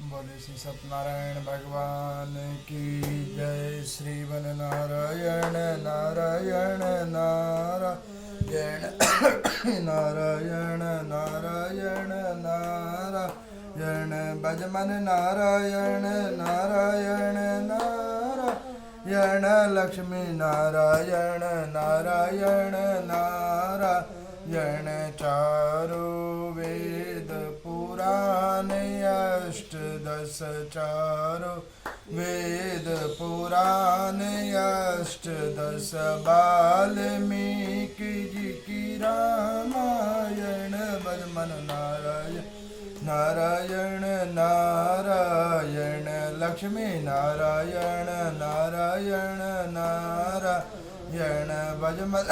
बोले श्री सत्यनारायण भगवान की जय। श्री वन नारायण नारायण नारायण नारायण नारायण नारायण भजमन नारायण नारायण नारायण लक्ष्मी नारायण नारायण नारायण चारो वेद पुराण अष्टदश चारो वेद पुराण अष्टदश वाल्मीकि जी की रामायण भजमन नारायण नारायण नारायण लक्ष्मी नारायण नारायण नारायण भजमन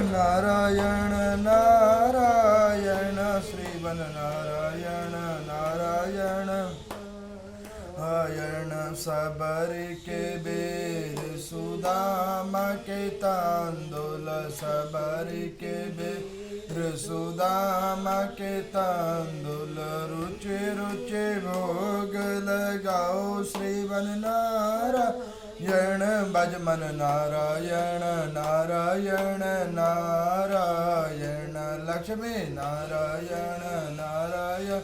नारायण नारायण श्रीवन नारायण नारायण आयण सबर के बेर सुदामा के तांदुल सबर के बेर सुदामा के तांदुल रुचि रुचि भोग लगाओ श्रीवन नारायण भजमन नारायण नारायण नारायण लक्ष्मी नारायण नारायण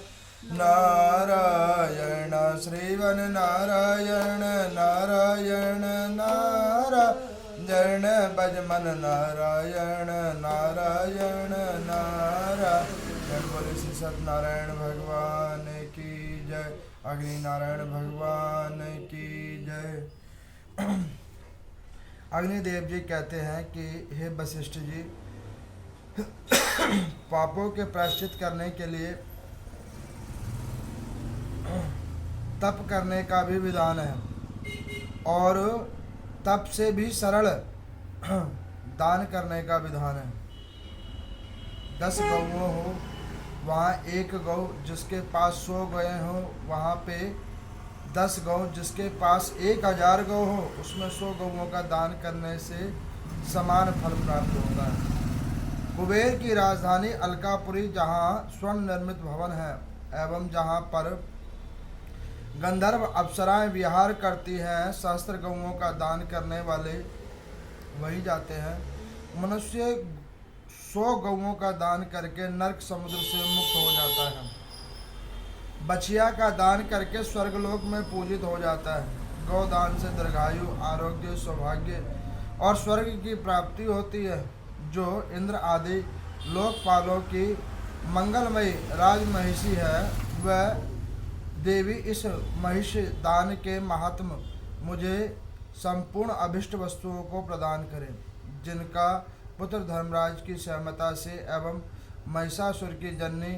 नारायण श्रीवन नारायण नारायण नारायण भजमन नारायण नारायण नारायण बोले श्री सत्यनारायण भगवान की जय। अग्नि नारायण भगवान की जय। अग्निदेव जी कहते हैं कि हे वशिष्ठ जी, पापों के प्रायश्चित करने के लिए तप करने का भी विधान है और तप से भी सरल दान करने का विधान है। 10 गौओं हो वहाँ 1 गौ, जिसके पास 100 गए हो वहाँ पे 10 गौ, जिसके पास 1000 गौ हो उसमें 100 गौओं का दान करने से समान फल प्राप्त होता है। कुबेर की राजधानी अलकापुरी, जहाँ स्वर्ण निर्मित भवन है एवं जहाँ पर गंधर्व अप्सराएं विहार करती हैं, सहस्त्र गौओं का दान करने वाले वही जाते हैं। मनुष्य 100 गौओं का दान करके नरक समुद्र से मुक्त हो जाता है। बछिया का दान करके स्वर्गलोक में पूजित हो जाता है। गौदान से दीर्घायु, आरोग्य, सौभाग्य और स्वर्ग की प्राप्ति होती है। जो इंद्र आदि लोकपालों की मंगलमयी राजमहिषी है, वह देवी इस महिष दान के महात्म मुझे संपूर्ण अभिष्ट वस्तुओं को प्रदान करें, जिनका पुत्र धर्मराज की सहमता से एवं महिषासुर की जननी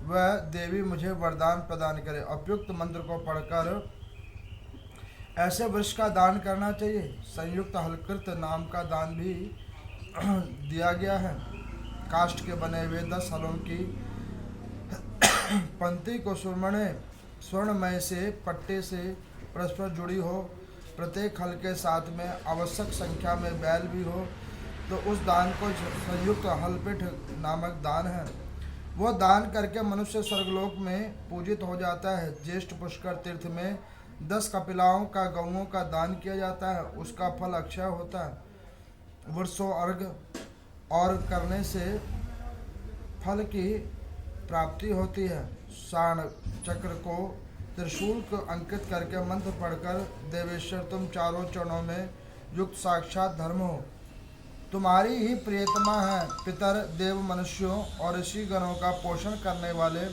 वह देवी मुझे वरदान प्रदान करे। उपयुक्त मंत्र को पढ़कर ऐसे वृक्ष का दान करना चाहिए। संयुक्त हलकृत नाम का दान भी दिया गया है। काष्ठ के बने हुए 10 हलों की पंक्ति को स्वर्णमय से पट्टे से परस्पर जुड़ी हो, प्रत्येक हल के साथ में आवश्यक संख्या में बैल भी हो, तो उस दान को संयुक्त हलपिठ नामक दान है। वो दान करके मनुष्य स्वर्गलोक में पूजित हो जाता है। ज्येष्ठ पुष्कर तीर्थ में 10 कपिलाओं का गौओं का दान किया जाता है, उसका फल अक्षय होता है। वर्षों अर्घ और करने से फल की प्राप्ति होती है। शाण चक्र को त्रिशूल को अंकित करके मंत्र पढ़कर देवेश्वर तुम चारों चरणों में युक्त साक्षात धर्म हो। तुम्हारी ही प्रियतमा है। पितर देव मनुष्यों और ऋषि गणों का पोषण करने वाले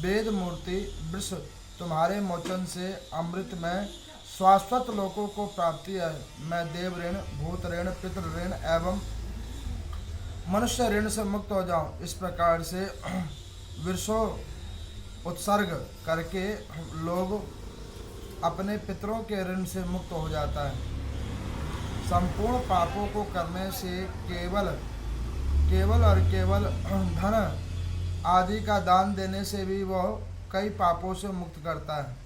वेद मूर्ति वृष तुम्हारे मोचन से अमृत में शाश्वत लोकों को प्राप्ति है। मैं देव ऋण, भूत ऋण, पितृ ऋण एवं मनुष्य ऋण से मुक्त हो जाऊं। इस प्रकार से वृषों उत्सर्ग करके लोग अपने पितरों के ऋण से मुक्त हो जाता है। संपूर्ण पापों को करने से केवल धन आदि का दान देने से भी वह कई पापों से मुक्त करता है।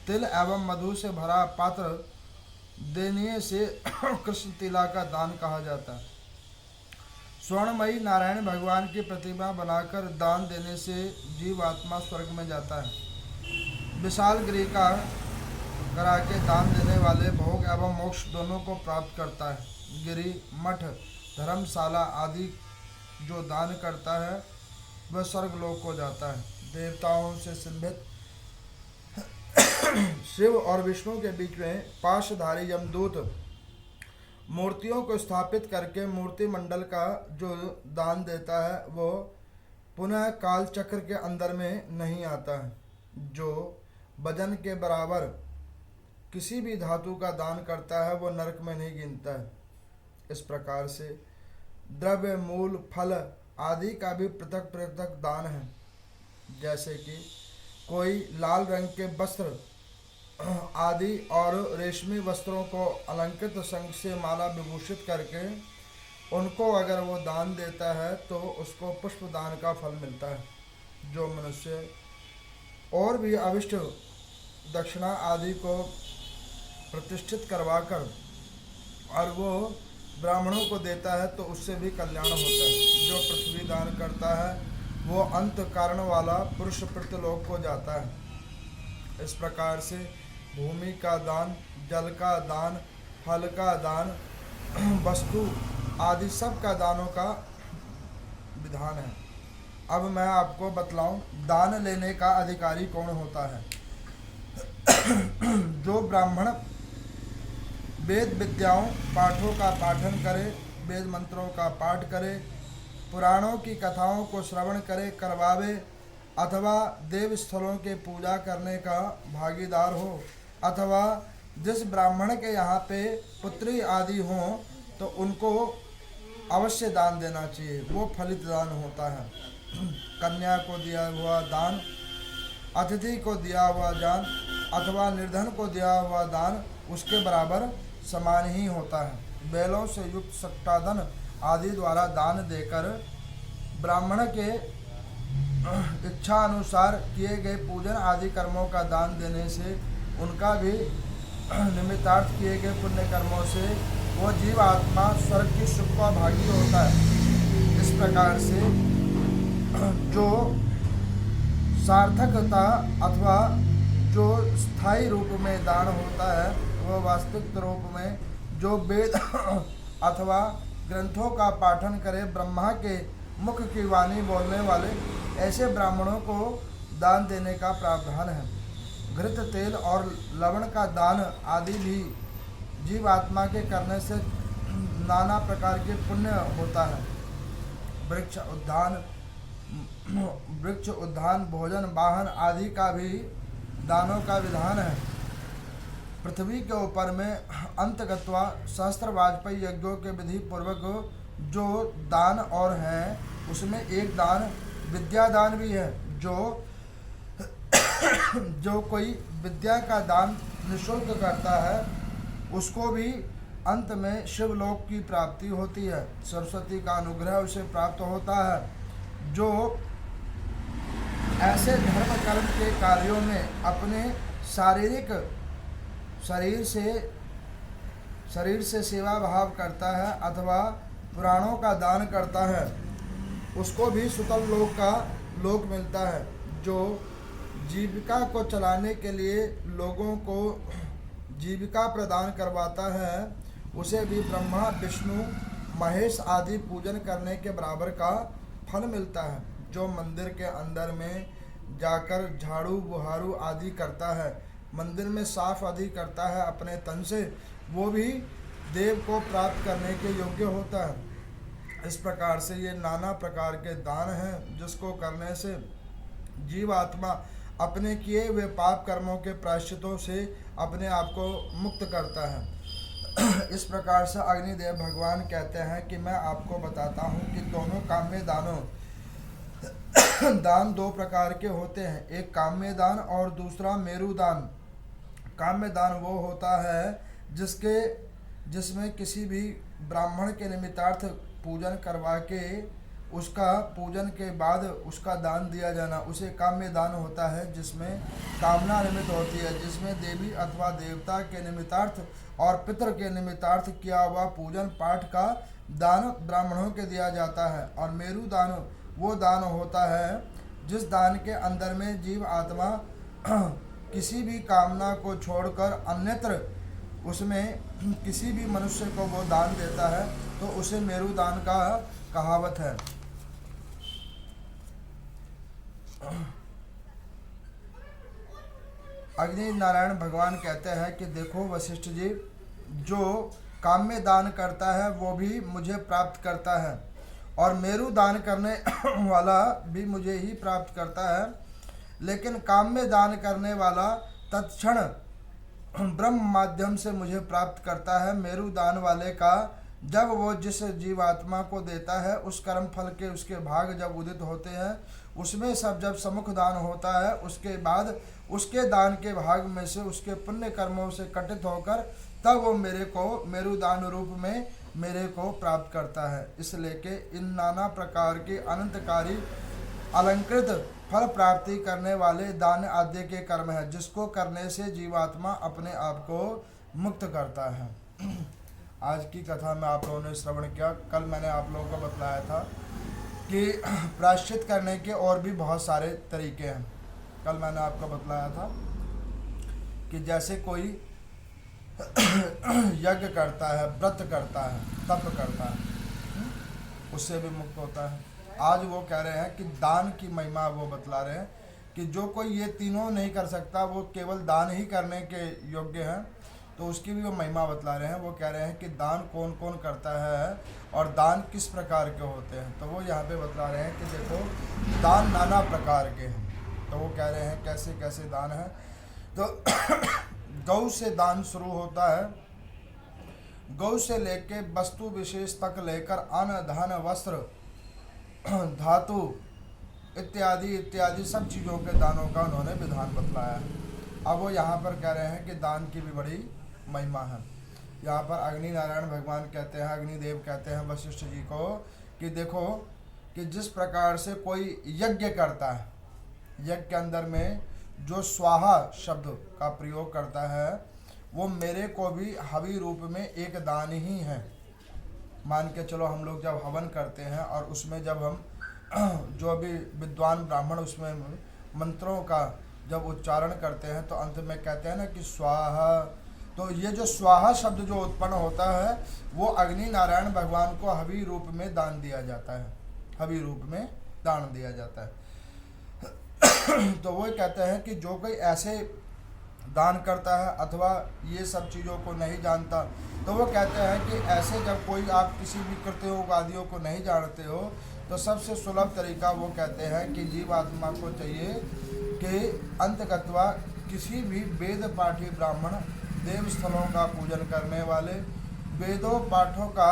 तिल एवं मधु से भरा पात्र देने से कृष्ण तिला का दान कहा जाता है। स्वर्णमयी नारायण भगवान की प्रतिमा बनाकर दान देने से जीवात्मा स्वर्ग में जाता है। विशाल गिरि का करा के दान देने वाले भोग एवं मोक्ष दोनों को प्राप्त करता है। गिरि, मठ, धर्मशाला आदि जो दान करता है वह स्वर्गलोक को जाता है। देवताओं से संबंधित शिव और विष्णु के बीच में पाशधारी यमदूत मूर्तियों को स्थापित करके मूर्ति मंडल का जो दान देता है वो पुनः काल चक्र के अंदर में नहीं आता है। जो वजन के बराबर किसी भी धातु का दान करता है वो नरक में नहीं गिनता है। इस प्रकार से द्रव्य, मूल, फल आदि का भी पृथक पृथक दान है। जैसे कि कोई लाल रंग के वस्त्र आदि और रेशमी वस्त्रों को अलंकृत संग से माला विभूषित करके उनको अगर वो दान देता है तो उसको पुष्प दान का फल मिलता है। जो मनुष्य और भी अविष्ट दक्षिणा आदि को प्रतिष्ठित करवाकर और वो ब्राह्मणों को देता है तो उससे भी कल्याण होता है। जो पृथ्वी दान करता है वो अंत कारण वाला पुरुष पृथ्वीलोक को जाता है। इस प्रकार से भूमि का दान, जल का दान, फल का दान, वस्तु आदि सब का दानों का विधान है। अब मैं आपको बतलाऊं दान लेने का अधिकारी कौन होता है। जो ब्राह्मण वेद विद्याओं पाठों का पाठन करे, वेद मंत्रों का पाठ करे, पुराणों की कथाओं को श्रवण करे, करवावे अथवा देव स्थलों के पूजा करने का भागीदार हो, अथवा जिस ब्राह्मण के यहाँ पे पुत्री आदि हों तो उनको अवश्य दान देना चाहिए, वो फलित दान होता है। कन्या को दिया हुआ दान, अतिथि को दिया हुआ दान अथवा निर्धन को दिया हुआ दान उसके बराबर समान ही होता है। बैलों से युक्त सट्टाधन आदि द्वारा दान देकर ब्राह्मण के इच्छा अनुसार किए गए पूजन आदि कर्मों का दान देने से उनका भी निमित्तार्थ किए गए पुण्य कर्मों से वो जीव आत्मा स्वर्ग की सुख का भागी होता है। इस प्रकार से जो सार्थकता अथवा जो स्थायी रूप में दान होता है वह वास्तविक रूप में जो वेद अथवा ग्रंथों का पाठन करे, ब्रह्मा के मुख की वाणी बोलने वाले ऐसे ब्राह्मणों को दान देने का प्रावधान है। घृत, तेल और लवण का दान आदि भी जीव आत्मा के करने से नाना प्रकार के पुण्य होता है। वृक्ष उद्यान, भोजन, वाहन आदि का भी दानों का विधान है। पृथ्वी के ऊपर में अंतगत्वा सहस्त्र वाजपेयी यज्ञों के विधि पूर्वक जो दान और है उसमें एक दान विद्या दान भी है। जो कोई विद्या का दान निःशुल्क करता है उसको भी अंत में शिवलोक की प्राप्ति होती है, सरस्वती का अनुग्रह उसे प्राप्त होता है। जो ऐसे धर्म कर्म के कार्यों में अपने शारीरिक शरीर से सेवा भाव करता है अथवा पुराणों का दान करता है उसको भी सुतल लोक का लोक मिलता है। जो जीविका को चलाने के लिए लोगों को जीविका प्रदान करवाता है उसे भी ब्रह्मा, विष्णु, महेश आदि पूजन करने के बराबर का फल मिलता है। जो मंदिर के अंदर में जाकर झाड़ू बुहारू आदि करता है, मंदिर में साफ आदि करता है अपने तन से, वो भी देव को प्राप्त करने के योग्य होता है। इस प्रकार से ये नाना प्रकार के दान हैं जिसको करने से जीवात्मा अपने किए हुए पाप कर्मों के प्रायश्चितों से अपने आप को मुक्त करता है। इस प्रकार से अग्निदेव भगवान कहते हैं कि मैं आपको बताता हूँ कि दोनों काम्य दानों दान दो प्रकार के होते हैं, एक काम्य दान और दूसरा मेरु दान। काम्य दान वो होता है जिसमें किसी भी ब्राह्मण के निमित्तार्थ पूजन करवा के उसका पूजन के बाद उसका दान दिया जाना, उसे काम्य दान होता है। जिसमें कामना निमित्त होती है, जिसमें देवी अथवा देवता के निमित्तार्थ और पितृ के निमित्तार्थ किया हुआ पूजन पाठ का दान ब्राह्मणों के दिया जाता है। और मेरु दान वो दान होता है जिस दान के अंदर में जीव आत्मा किसी भी कामना को छोड़कर अन्यत्र उसमें किसी भी मनुष्य को वो दान देता है तो उसे मेरु दान का कहावत है। अग्नि नारायण भगवान कहते हैं कि देखो वशिष्ठ जी, जो काम्य दान करता है वो भी मुझे प्राप्त करता है और मेरु दान करने वाला भी मुझे ही प्राप्त करता है, लेकिन काम्य दान करने वाला तत्क्षण ब्रह्म माध्यम से मुझे प्राप्त करता है। मेरु दान वाले का जब वो जिस जीवात्मा को देता है उस कर्म फल के उसके भाग जब उदित होते हैं, उसमें सब जब सम्मुख दान होता है, उसके बाद उसके दान के भाग में से उसके पुण्य कर्मों से कटित होकर तब वो मेरे को मेरु दान रूप में मेरे को प्राप्त करता है। इसलिए कि इन नाना प्रकार के अनंतकारी अलंकृत फल प्राप्ति करने वाले दान आदि के कर्म है, जिसको करने से जीवात्मा अपने आप को मुक्त करता है। आज की कथा में आप लोगों ने श्रवण किया। कल मैंने आप लोगों को बतलाया था कि प्रायश्चित करने के और भी बहुत सारे तरीके हैं। कल मैंने आपको बतलाया था कि जैसे कोई यज्ञ करता है, व्रत करता है, तप करता है, उससे भी मुक्त होता है। आज वो कह रहे हैं कि दान की महिमा वो बतला रहे हैं कि जो कोई ये तीनों नहीं कर सकता, वो केवल दान ही करने के योग्य हैं, तो उसकी भी वो महिमा बतला रहे हैं। वो कह रहे हैं कि दान कौन कौन करता है और दान किस प्रकार के होते हैं। तो वो यहाँ पे बतला रहे हैं कि देखो दान नाना प्रकार के हैं। तो वो कह रहे हैं कैसे कैसे दान है। तो गौ से दान शुरू होता है। गौ से लेके वस्तु विशेष तक लेकर अन्न धन वस्त्र धातु इत्यादि इत्यादि सब चीज़ों के दानों का उन्होंने विधान बतलाया। अब वो यहाँ पर कह रहे हैं कि दान की भी बड़ी महिमा है। यहाँ पर अग्नि नारायण भगवान कहते हैं, अग्निदेव कहते हैं वशिष्ठ जी को कि देखो कि जिस प्रकार से कोई यज्ञ करता है, यज्ञ के अंदर में जो स्वाहा शब्द का प्रयोग करता है वो मेरे को भी हवि रूप में एक दान ही है। मान के चलो हम लोग जब हवन करते हैं और उसमें जब हम जो भी विद्वान ब्राह्मण उसमें मंत्रों का जब उच्चारण करते हैं तो अंत में कहते हैं ना कि स्वाहा, तो ये जो स्वाहा शब्द जो उत्पन्न होता है वो अग्नि नारायण भगवान को हवि रूप में दान दिया जाता है, हवि रूप में दान दिया जाता है। तो वो कहते हैं कि जो कोई ऐसे दान करता है अथवा ये सब चीज़ों को नहीं जानता, तो वो कहते हैं कि ऐसे जब कोई आप किसी भी कृत्योग आदियों को नहीं जानते हो तो सबसे सुलभ तरीका वो कहते हैं कि जीवात्मा को चाहिए कि अंतगत्वा किसी भी वेद पाठी ब्राह्मण देव स्थलों का पूजन करने वाले, वेदों पाठों का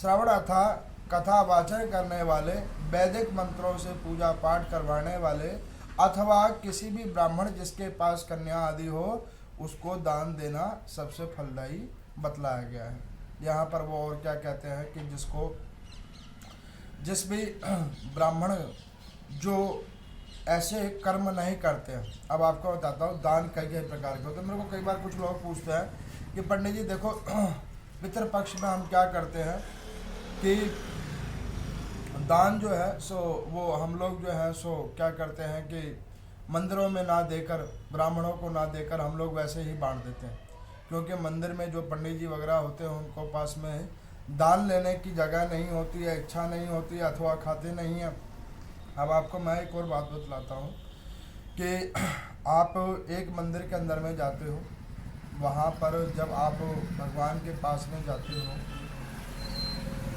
श्रवण अथा कथा वाचन करने वाले, वैदिक मंत्रों से पूजा पाठ करवाने वाले अथवा किसी भी ब्राह्मण जिसके पास कन्या आदि हो उसको दान देना सबसे फलदायी बतलाया गया है। यहाँ पर वो और क्या कहते हैं कि जिस भी ब्राह्मण जो ऐसे कर्म नहीं करते हैं। अब आपको बताता हूँ दान कई कई प्रकार के होते हैं। मेरे को कई बार कुछ लोग पूछते हैं कि पंडित जी देखो पितृपक्ष में हम क्या करते हैं कि दान जो है सो वो हम लोग जो है सो क्या करते हैं कि मंदिरों में ना देकर, ब्राह्मणों को ना देकर हम लोग वैसे ही बांट देते हैं, क्योंकि मंदिर में जो पंडित जी वगैरह होते हैं उनको पास में दान लेने की जगह नहीं होती है, इच्छा नहीं होती है अथवा खाते नहीं हैं। अब आपको मैं एक और बात बतलाता हूँ कि आप एक मंदिर के अंदर में जाते हो, वहाँ पर जब आप भगवान के पास में जाते हो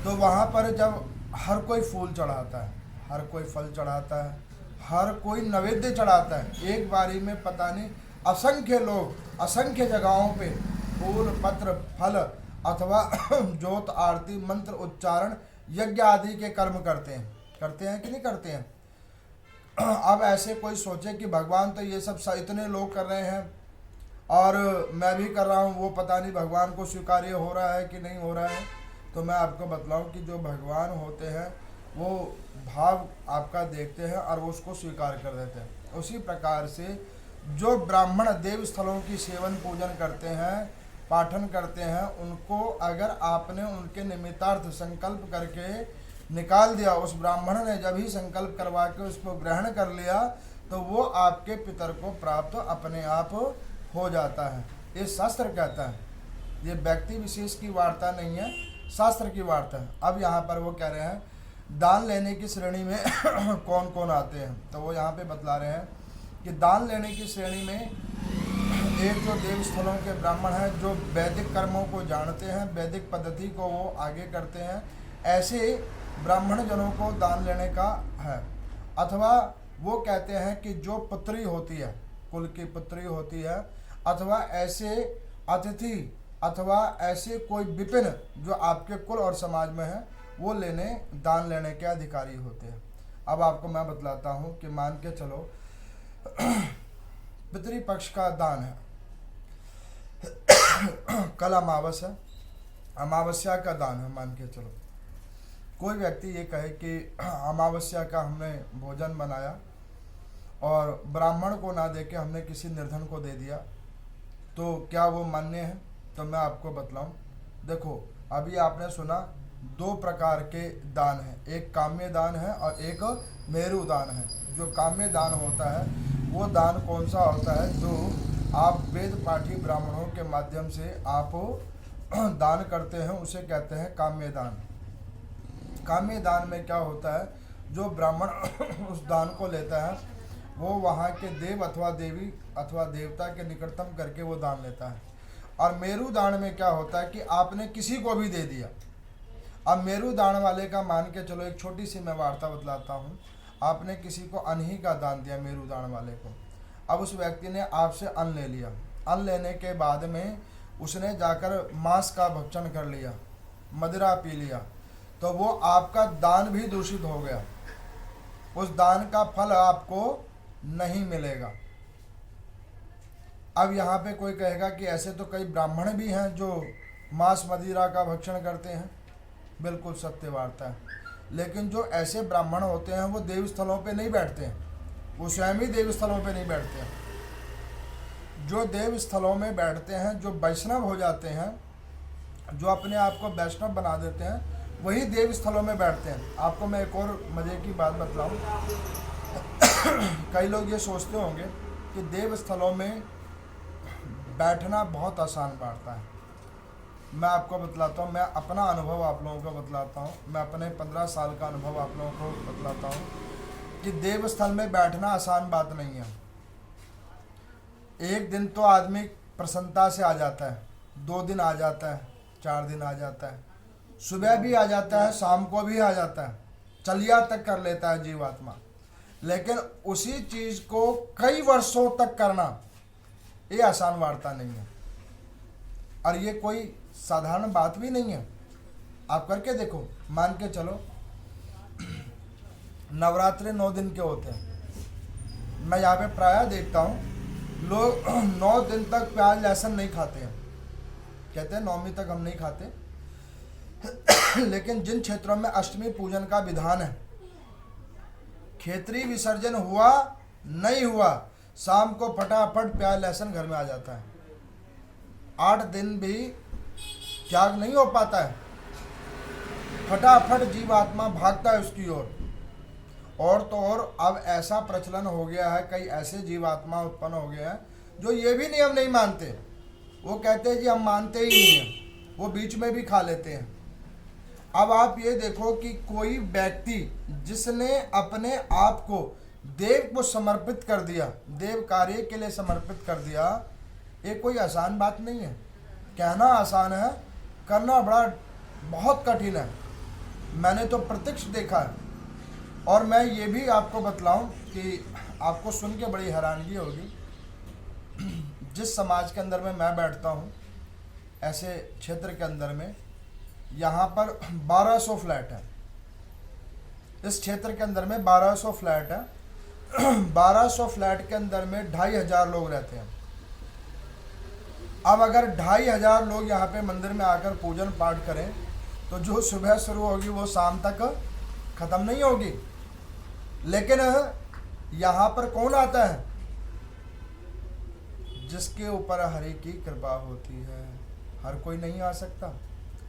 तो वहाँ पर जब हर कोई फूल चढ़ाता है, हर कोई फल चढ़ाता है, हर कोई नैवेद्य चढ़ाता है। एक बारी में पता नहीं असंख्य लोग असंख्य जगहों पे फूल पत्र फल अथवा ज्योत आरती मंत्र उच्चारण यज्ञ आदि के कर्म करते हैं कि नहीं करते हैं। अब ऐसे कोई सोचे कि भगवान तो ये सब इतने लोग कर रहे हैं और मैं भी कर रहा हूँ, वो पता नहीं भगवान को स्वीकार्य हो रहा है कि नहीं हो रहा है। तो मैं आपको बतलाऊं कि जो भगवान होते हैं वो भाव आपका देखते हैं और वो उसको स्वीकार कर देते हैं। उसी प्रकार से जो ब्राह्मण देव स्थलों की सेवन पूजन करते हैं, पाठन करते हैं, उनको अगर आपने उनके निमित्तार्थ संकल्प करके निकाल दिया, उस ब्राह्मण ने जब ही संकल्प करवा के उसको ग्रहण कर लिया तो वो आपके पितर को प्राप्त अपने आप हो जाता है। ये शास्त्र कहता है, ये व्यक्ति विशेष की वार्ता नहीं है, शास्त्र की वार्ता है। अब यहाँ पर वो कह रहे हैं दान लेने की श्रेणी में कौन कौन आते हैं, तो वो यहाँ पे बतला रहे हैं कि दान लेने की श्रेणी में एक जो देव स्थलों के ब्राह्मण हैं, जो वैदिक कर्मों को जानते हैं, वैदिक पद्धति को वो आगे करते हैं, ऐसे ब्राह्मण जनों को दान लेने का है। अथवा वो कहते हैं कि जो पुत्री होती है, कुल की पुत्री होती है, अथवा ऐसे अतिथि अथवा ऐसे कोई विपिन जो आपके कुल और समाज में है, वो दान लेने के अधिकारी होते हैं। अब आपको मैं बतलाता हूँ कि मान के चलो पितृपक्ष का दान है, कल अमावस्या है, अमावस्या का दान है। मान के चलो कोई व्यक्ति ये कहे कि अमावस्या का हमने भोजन बनाया और ब्राह्मण को ना दे के हमने किसी निर्धन को दे दिया, तो क्या वो मान्य है? तो मैं आपको बतलाऊं, देखो अभी आपने सुना दो प्रकार के दान हैं, एक काम्य दान है और एक मेरु दान है। जो काम्य दान होता है वो दान कौन सा होता है? जो आप वेद पाठी ब्राह्मणों के माध्यम से आप दान करते हैं, उसे कहते हैं काम्य दान। काम्य दान में क्या होता है, जो ब्राह्मण उस दान को लेता है वो वहाँ के देव अथवा देवी अथवा देवता के निकटतम करके वो दान लेता है। और मेरु दान में क्या होता है कि आपने किसी को भी दे दिया। अब मेरु दान वाले का मान के चलो, एक छोटी सी मैं वार्ता बतलाता हूँ। आपने किसी को अन्न ही का दान दिया मेरु दान वाले को। अब उस व्यक्ति ने आपसे अन्न ले लिया, अन्न लेने के बाद में उसने जाकर मांस का भक्षण कर लिया, मदिरा पी लिया, तो वो आपका दान भी दूषित हो गया, उस दान का फल आपको नहीं मिलेगा। अब यहाँ पे कोई कहेगा कि ऐसे तो कई ब्राह्मण भी हैं जो मांस मदिरा का भक्षण करते हैं, बिल्कुल सत्य वार्ता है। लेकिन जो ऐसे ब्राह्मण होते हैं वो देव स्थलों पे नहीं बैठते हैं, वो स्वयं ही देव स्थलों पे नहीं बैठते हैं। जो देव स्थलों में बैठते हैं, जो वैष्णव हो जाते हैं, जो अपने आप को वैष्णव बना देते हैं, वही देव स्थलों में बैठते हैं। आपको मैं एक और मज़े की बात बतलाऊं। कई लोग ये सोचते होंगे कि देव स्थलों में बैठना बहुत आसान पड़ता है। मैं आपको बतलाता हूँ, मैं अपना अनुभव आप लोगों को बतलाता हूँ, मैं अपने 15 साल का अनुभव आप लोगों को बतलाता हूँ कि देव स्थल में बैठना आसान बात नहीं है। एक दिन तो आदमी प्रसन्नता से आ जाता है, 2 दिन आ जाता है, 4 दिन आ जाता है, सुबह भी आ जाता है, शाम को भी आ जाता है, चलिया तक कर लेता है जीवात्मा। लेकिन उसी चीज़ को कई वर्षों तक करना ये आसान वार्ता नहीं है, और ये कोई साधारण बात भी नहीं है। आप करके देखो, मान के चलो नवरात्रि 9 दिन के होते हैं। मैं यहाँ पे प्रायः देखता हूँ लोग 9 दिन तक प्याज लहसुन नहीं खाते हैं, कहते हैं नवमी तक हम नहीं खाते। लेकिन जिन क्षेत्रों में अष्टमी पूजन का विधान है, खेतरी विसर्जन हुआ नहीं हुआ, शाम को फटाफट प्याज लहसुन घर में आ जाता है। 8 दिन भी त्याग नहीं हो पाता है, फटाफट जीवात्मा भागता है उसकी ओर। और तो और अब ऐसा प्रचलन हो गया है, कई ऐसे जीवात्मा उत्पन्न हो गए हैं जो ये भी नियम नहीं मानते। वो कहते हैं जी हम मानते ही नहीं हैं, वो बीच में भी खा लेते हैं। अब आप ये देखो कि कोई व्यक्ति जिसने अपने आप को देव को समर्पित कर दिया, देव कार्य के लिए समर्पित कर दिया, ये कोई आसान बात नहीं है। कहना आसान है, करना बहुत कठिन है। मैंने तो प्रत्यक्ष देखा है। और मैं ये भी आपको बतलाऊं कि आपको सुन के बड़ी हैरानगी होगी, जिस समाज के अंदर में मैं बैठता हूँ, ऐसे क्षेत्र के अंदर में यहाँ पर 1200 फ्लैट है। इस क्षेत्र के अंदर में 1200 फ्लैट है। 1200 फ्लैट के अंदर में 2500 लोग रहते हैं। अब अगर 2500 लोग यहाँ पे मंदिर में आकर पूजन पाठ करें तो जो सुबह शुरू होगी वो शाम तक ख़त्म नहीं होगी। लेकिन यहाँ पर कौन आता है? जिसके ऊपर हरि की कृपा होती है। हर कोई नहीं आ सकता,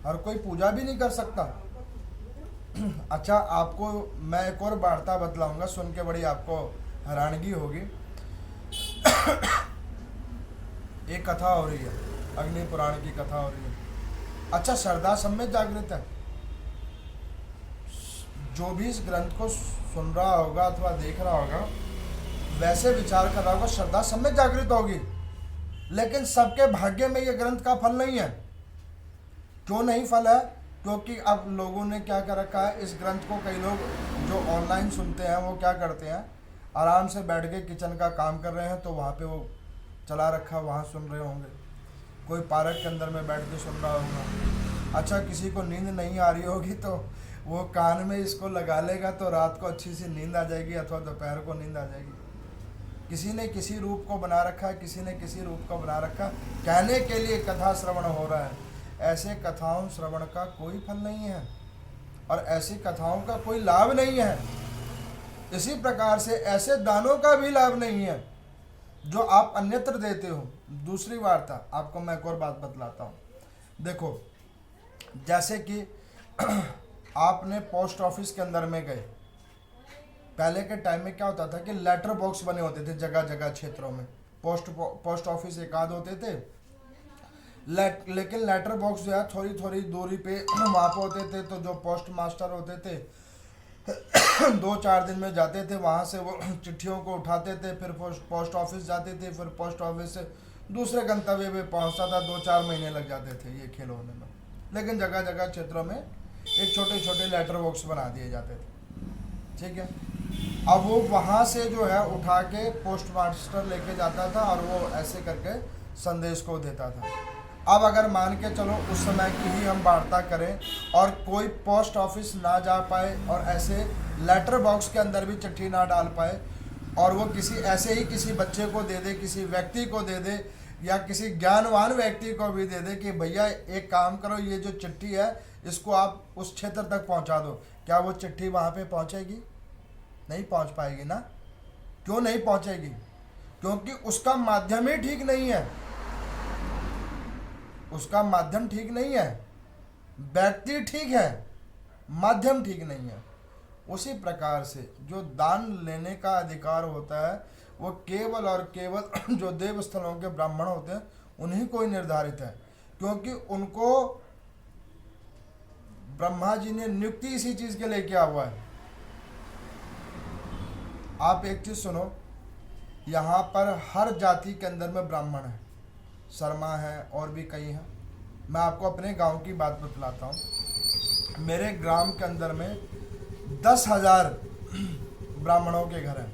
हर कोई पूजा भी नहीं कर सकता। अच्छा, आपको मैं एक और वार्ता बतलाऊंगा, सुन के बड़ी आपको हैरानगी होगी। एक कथा हो रही है, अग्नि पुराण की कथा हो रही है। अच्छा, श्रद्धा सब में जागृत है। जो भी इस ग्रंथ को सुन रहा होगा अथवा देख रहा होगा, वैसे विचार कर रहा होगा, श्रद्धा सब में जागृत होगी। लेकिन सबके भाग्य में यह ग्रंथ का फल नहीं है। क्यों नहीं फल है? क्योंकि अब लोगों ने क्या कर रखा है, इस ग्रंथ को कई लोग जो ऑनलाइन सुनते हैं वो क्या करते हैं, आराम से बैठ के किचन का काम कर रहे हैं तो वहाँ पे वो चला रखा, वहाँ सुन रहे होंगे। कोई पार्क के अंदर में बैठ के सुन रहा होगा। अच्छा, किसी को नींद नहीं आ रही होगी तो वो कान में इसको लगा लेगा तो रात को अच्छी सी नींद आ जाएगी, अथवा दोपहर को नींद आ जाएगी। किसी ने किसी रूप को बना रखा है, किसी ने किसी रूप को बना रखा, कहने के लिए कथा श्रवण हो रहा है। ऐसे कथाओं श्रवण का कोई फल नहीं है और ऐसी कथाओं का कोई लाभ नहीं है। इसी प्रकार से ऐसे दानों का भी लाभ नहीं है जो आप अन्यत्र देते हो। दूसरी वार्ता आपको मैं एक और बात बतलाता हूँ। देखो, जैसे कि आपने पोस्ट ऑफिस के अंदर में गए, पहले के टाइम में क्या होता था कि लेटर बॉक्स बने होते थे जगह जगह क्षेत्रों में। पोस्ट ऑफिस एक आध होते थे, लेकिन लेटर बॉक्स जो है थोड़ी थोड़ी दूरी पे वहाँ पे होते थे। तो जो पोस्ट मास्टर होते थे 2-4 दिन में जाते थे, वहाँ से वो चिट्ठियों को उठाते थे, फिर पोस्ट ऑफिस जाते थे, फिर पोस्ट ऑफिस से दूसरे गंतव्य पे पहुँचता था। 2-4 महीने लग जाते थे ये खेल होने में। लेकिन जगह जगह क्षेत्रों में एक छोटे छोटे लेटर बॉक्स बना दिए जाते थे, ठीक है। अब वो वहाँ से जो है उठा के पोस्ट मास्टर लेके जाता था और वो ऐसे करके संदेश को देता था। अब अगर मान के चलो उस समय की ही हम वार्ता करें और कोई पोस्ट ऑफिस ना जा पाए और ऐसे लेटर बॉक्स के अंदर भी चिट्ठी ना डाल पाए और वो किसी ऐसे ही किसी बच्चे को दे दे, किसी व्यक्ति को दे दे या किसी ज्ञानवान व्यक्ति को भी दे दे कि भैया एक काम करो, ये जो चिट्ठी है इसको आप उस क्षेत्र तक पहुंचा दो, क्या वो चिट्ठी वहाँ पे पहुँचेगी? नहीं पहुँच पाएगी ना। क्यों नहीं पहुँचेगी? क्योंकि उसका माध्यम ही ठीक नहीं है। उसका माध्यम ठीक नहीं है, व्यक्ति ठीक है, माध्यम ठीक नहीं है। उसी प्रकार से जो दान लेने का अधिकार होता है वो केवल और केवल जो देव स्थलों के ब्राह्मण होते हैं उन्हीं को ही निर्धारित है, क्योंकि उनको ब्रह्मा जी ने नियुक्ति इसी चीज के लिए किया हुआ है। आप एक चीज सुनो, यहाँ पर हर जाति के अंदर में ब्राह्मण है, शर्मा है और भी कई हैं। मैं आपको अपने गांव की बात बतलाता हूँ। मेरे ग्राम के अंदर में 10,000 ब्राह्मणों के घर हैं।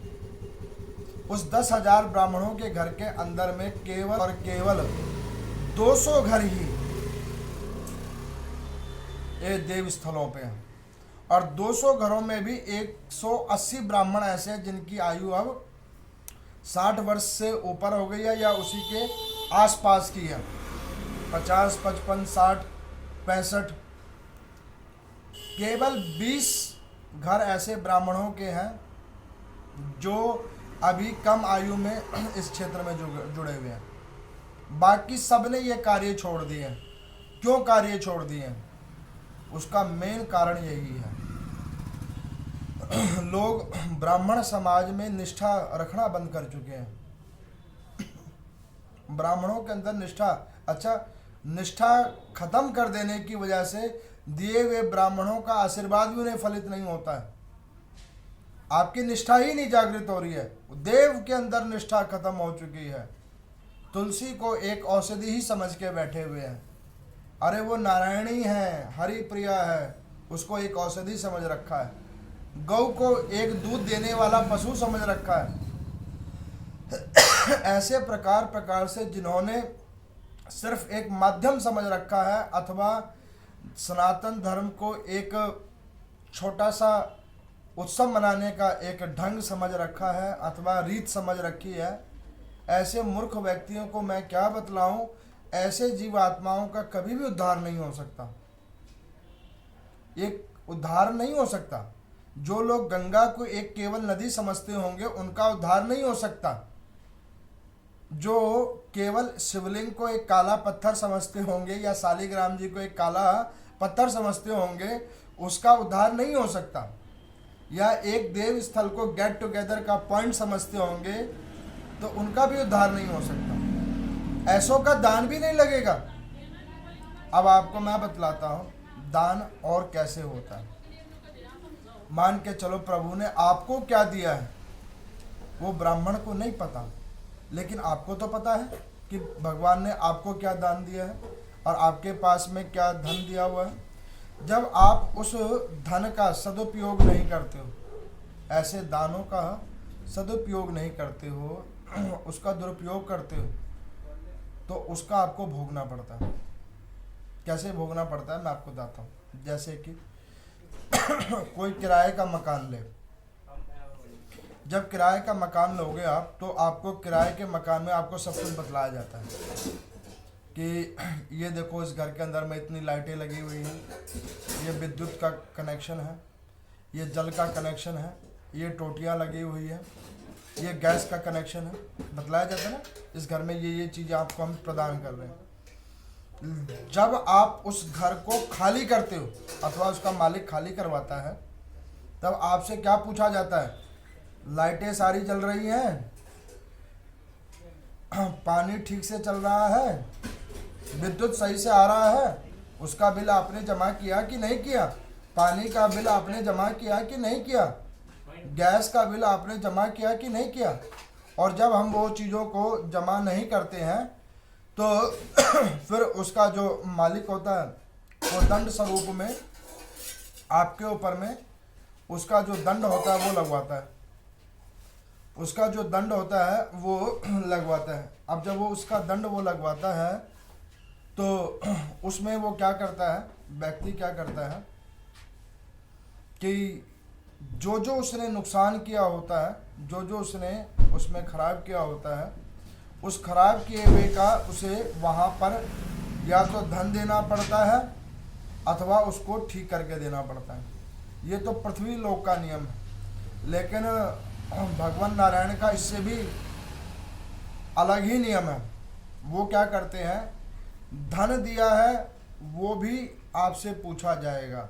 उस 10,000 ब्राह्मणों के घर के अंदर में केवल और केवल 200 घर ही ये देव स्थलों पे हैं और 200 घरों में भी 180 ब्राह्मण ऐसे हैं जिनकी आयु अब 60 वर्ष से ऊपर हो गई है या उसी के आसपास की है। 50, 55, 60, 65, केवल 20 घर ऐसे ब्राह्मणों के हैं जो अभी कम आयु में इस क्षेत्र में जुड़े हुए हैं। बाकी सब ने ये कार्य छोड़ दिए हैं। क्यों कार्य छोड़ दिए हैं? उसका मेन कारण यही है, लोग ब्राह्मण समाज में निष्ठा रखना बंद कर चुके हैं। ब्राह्मणों के अंदर निष्ठा, अच्छा, निष्ठा खत्म कर देने की वजह से दिए हुए ब्राह्मणों का आशीर्वाद भी उन्हें फलित नहीं होता है। आपकी निष्ठा ही नहीं जागृत हो रही है। देव के अंदर निष्ठा खत्म हो चुकी है। तुलसी को एक औषधि ही समझ के बैठे हुए हैं। अरे वो नारायणी है, हरि प्रिया है, उसको एक औषधि समझ रखा है। गौ को एक दूध देने वाला पशु समझ रखा है। ऐसे प्रकार प्रकार से जिन्होंने सिर्फ एक माध्यम समझ रखा है अथवा सनातन धर्म को एक छोटा सा उत्सव मनाने का एक ढंग समझ रखा है अथवा रीत समझ रखी है, ऐसे मूर्ख व्यक्तियों को मैं क्या बतलाऊं। ऐसे जीव आत्माओं का कभी भी उद्धार नहीं हो सकता। एक उद्धार नहीं हो सकता। जो लोग गंगा को एक केवल नदी समझते होंगे उनका उद्धार नहीं हो सकता। जो केवल शिवलिंग को एक काला पत्थर समझते होंगे या शालिग्राम जी को एक काला पत्थर समझते होंगे उसका उद्धार नहीं हो सकता। या एक देव स्थल को गेट टुगेदर का पॉइंट समझते होंगे, तो उनका भी उद्धार नहीं हो सकता। ऐसों का दान भी नहीं लगेगा। अब आपको मैं बतलाता हूँ दान और कैसे होता है। मान के चलो प्रभु ने आपको क्या दिया है, वो ब्राह्मण को नहीं पता, लेकिन आपको तो पता है कि भगवान ने आपको क्या दान दिया है और आपके पास में क्या धन दिया हुआ है। जब आप उस धन का सदुपयोग नहीं करते हो, ऐसे दानों का सदुपयोग नहीं करते हो, उसका दुरुपयोग करते हो, तो उसका आपको भोगना पड़ता है। कैसे भोगना पड़ता है मैं आपको बताता हूँ। जैसे कि कोई किराए का मकान ले, जब किराए का मकान लोगे आप, तो आपको किराए के मकान में आपको सब कुछ बतलाया जाता है कि ये देखो इस घर के अंदर में इतनी लाइटें लगी हुई हैं, ये विद्युत का कनेक्शन है, ये जल का कनेक्शन है, ये टोटियाँ लगी हुई है, ये गैस का कनेक्शन है, बतलाया जाता है ना, इस घर में ये चीज़ें आपको हम प्रदान कर रहे हैं। जब आप उस घर को खाली करते हो अथवा उसका मालिक खाली करवाता है, तब आपसे क्या पूछा जाता है? लाइटें सारी जल रही हैं, पानी ठीक से चल रहा है, विद्युत सही से आ रहा है, उसका बिल आपने जमा किया कि नहीं किया, पानी का बिल आपने जमा किया कि नहीं किया, गैस का बिल आपने जमा किया कि नहीं किया। और जब हम वो चीज़ों को जमा नहीं करते हैं, तो फिर उसका जो मालिक होता है वो दंड स्वरूप में आपके ऊपर में उसका जो दंड होता है वो लगवाता है, उसका जो दंड होता है वो लगवाता है। अब जब वो उसका दंड वो लगवाता है, तो उसमें वो क्या करता है, व्यक्ति क्या करता है कि जो जो उसने नुकसान किया होता है, जो जो उसने उसमें खराब किया होता है, उस खराब किए हुए का उसे वहाँ पर या तो धन देना पड़ता है अथवा उसको ठीक करके देना पड़ता है। ये तो पृथ्वी लोक का नियम है, लेकिन भगवान नारायण का इससे भी अलग ही नियम है। वो क्या करते हैं, धन दिया है वो भी आपसे पूछा जाएगा,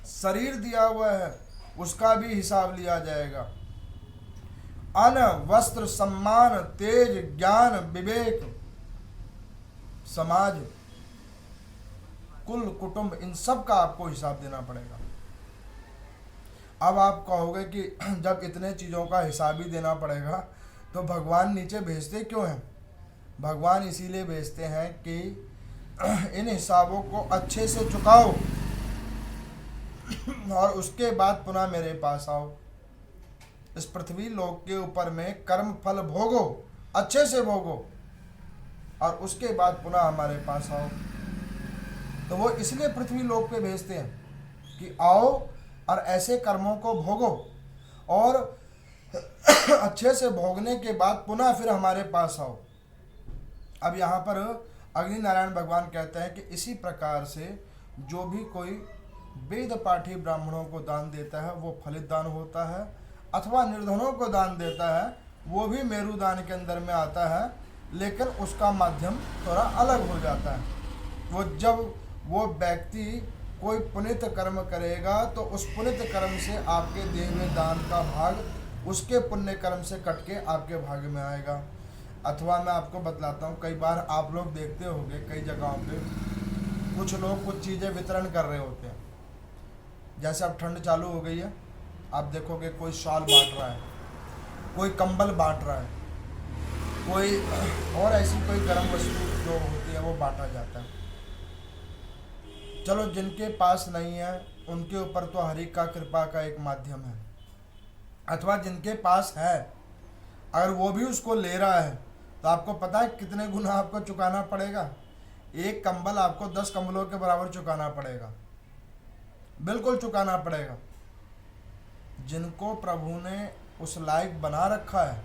शरीर दिया हुआ है उसका भी हिसाब लिया जाएगा, अन्न वस्त्र सम्मान तेज ज्ञान विवेक समाज कुल कुटुंब, इन सब का आपको हिसाब देना पड़ेगा। अब आप कहोगे कि जब इतने चीज़ों का हिसाब ही देना पड़ेगा तो भगवान नीचे भेजते क्यों हैं? भगवान इसीलिए भेजते हैं कि इन हिसाबों को अच्छे से चुकाओ और उसके बाद पुनः मेरे पास आओ। इस पृथ्वी लोक के ऊपर में कर्म फल भोगो, अच्छे से भोगो, और उसके बाद पुनः हमारे पास आओ। तो वो इसलिए पृथ्वी लोक पे भेजते हैं कि आओ और ऐसे कर्मों को भोगो, और अच्छे से भोगने के बाद पुनः फिर हमारे पास आओ। अब यहाँ पर अग्नि नारायण भगवान कहते हैं कि इसी प्रकार से जो भी कोई वेद पाठी ब्राह्मणों को दान देता है वो फलित दान होता है, अथवा निर्धनों को दान देता है वो भी मेरु दान के अंदर में आता है, लेकिन उसका माध्यम थोड़ा अलग हो जाता है। वो जब वो व्यक्ति कोई पुनित कर्म करेगा तो उस पुनित कर्म से आपके दिए हुए दान का भाग उसके पुण्य कर्म से कट के आपके भाग्य में आएगा। अथवा मैं आपको बतलाता हूँ, कई बार आप लोग देखते होंगे कई जगहों पे कुछ लोग कुछ चीज़ें वितरण कर रहे होते हैं। जैसे अब ठंड चालू हो गई है, आप देखोगे कोई शॉल बांट रहा है, कोई कंबल बांट रहा है, कोई और ऐसी कोई गर्म वस्तु जो होती है वो बांटा जाता है। चलो जिनके पास नहीं है उनके ऊपर तो हरि का कृपा का एक माध्यम है, अथवा जिनके पास है अगर वो भी उसको ले रहा है तो आपको पता है कितने गुना आपको चुकाना पड़ेगा? एक कंबल आपको 10 कंबलों के बराबर चुकाना पड़ेगा, बिल्कुल चुकाना पड़ेगा। जिनको प्रभु ने उस लायक बना रखा है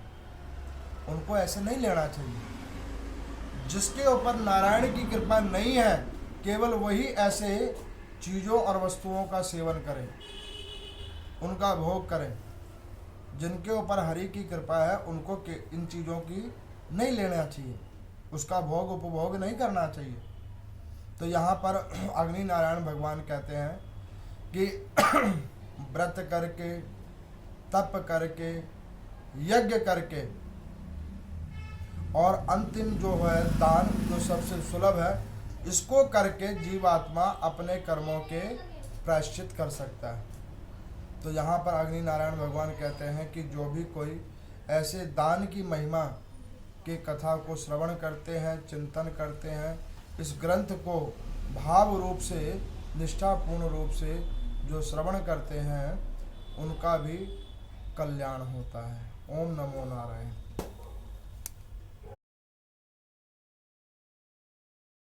उनको ऐसे नहीं लेना चाहिए। जिसके ऊपर नारायण की कृपा नहीं है केवल वही ऐसे चीज़ों और वस्तुओं का सेवन करें, उनका भोग करें। जिनके ऊपर हरि की कृपा है उनको इन चीज़ों की नहीं लेना चाहिए, उसका भोग उपभोग नहीं करना चाहिए। तो यहाँ पर अग्नि नारायण भगवान कहते हैं कि व्रत करके, तप करके, यज्ञ करके, और अंतिम जो है दान, जो सबसे सुलभ है, इसको करके जीवात्मा अपने कर्मों के प्रायश्चित कर सकता है। तो यहाँ पर अग्नि नारायण भगवान कहते हैं कि जो भी कोई ऐसे दान की महिमा के कथा को श्रवण करते हैं, चिंतन करते हैं, इस ग्रंथ को भाव रूप से, निष्ठापूर्ण रूप से जो श्रवण करते हैं, उनका भी कल्याण होता है। ओम नमो नारायण।